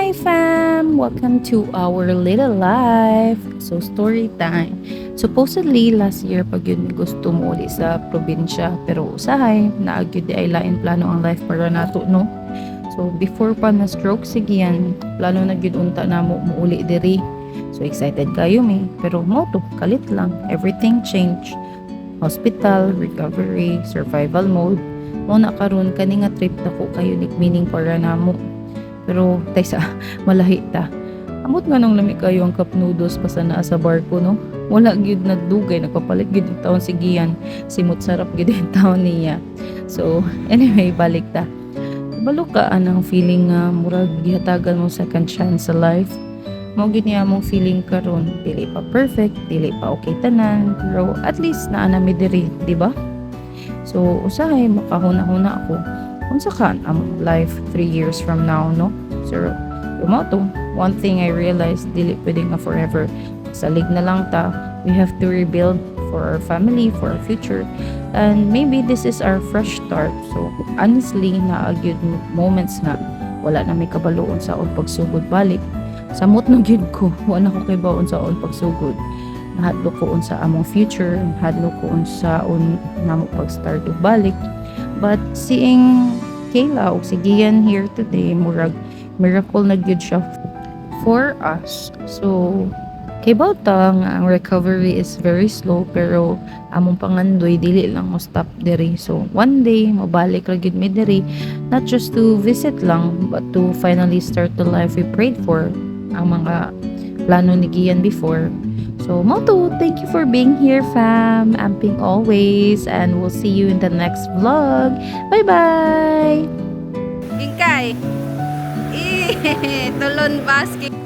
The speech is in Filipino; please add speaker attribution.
Speaker 1: Hi fam! Welcome to our little life. So story time. Supposedly last year pag yun may gusto mo uli sa probinsya pero usahay naagyo di ay lain plano ang life para nato no. So before pa na stroke sige yan plano na gyud unta na mo uli diri. So excited kayo me pero mo to kalit lang everything change. Hospital, recovery, survival mode. Mo na karon kani nga trip na ko kayo meaning para namo. Pero tay sa malahi ta. Amot nga nung lami kayo ang cup noodles basta naa sa barko no. Wala gyud na dugay nagpapalit gyud yung taon sigiyan. Simot sarap gyud yung taon niya. So anyway balik ta. Balo ka anang feeling nga murag gihatagan mo second chance sa life. Mao gyud niya mong feeling karon dili pa perfect, dili pa okay tanan, pero at least naa na mi diri, di ba? So usahay makahuna-huna ako unsa ka ang life 3 years from now no so to one thing I realized dili pwede nga forever salig na lang ta we have to rebuild for our family for our future and maybe this is our fresh start so honestly na gyud moments nga wala na may kabaloon sa on pagsugod balik samot na gyud ko wala ko kay baon sa on pagsugod nahadlo ko unsa among future nahadlo ko unsa on namo pag-start og balik. But seeing Kayla o si Gian here today, murag miracle na gyud siya for us. So, kay bawta nga ang recovery is very slow pero among pangandoy dili lang mo stop diri. So, one day mabalik ra gyud mi diri not just to visit lang but to finally start the life we prayed for. Ang mga plano ni Gian before. So, Moto, thank you for being here, fam. Amping always. And we'll see you in the next vlog. Bye-bye!
Speaker 2: Ingkay. Tulon basket.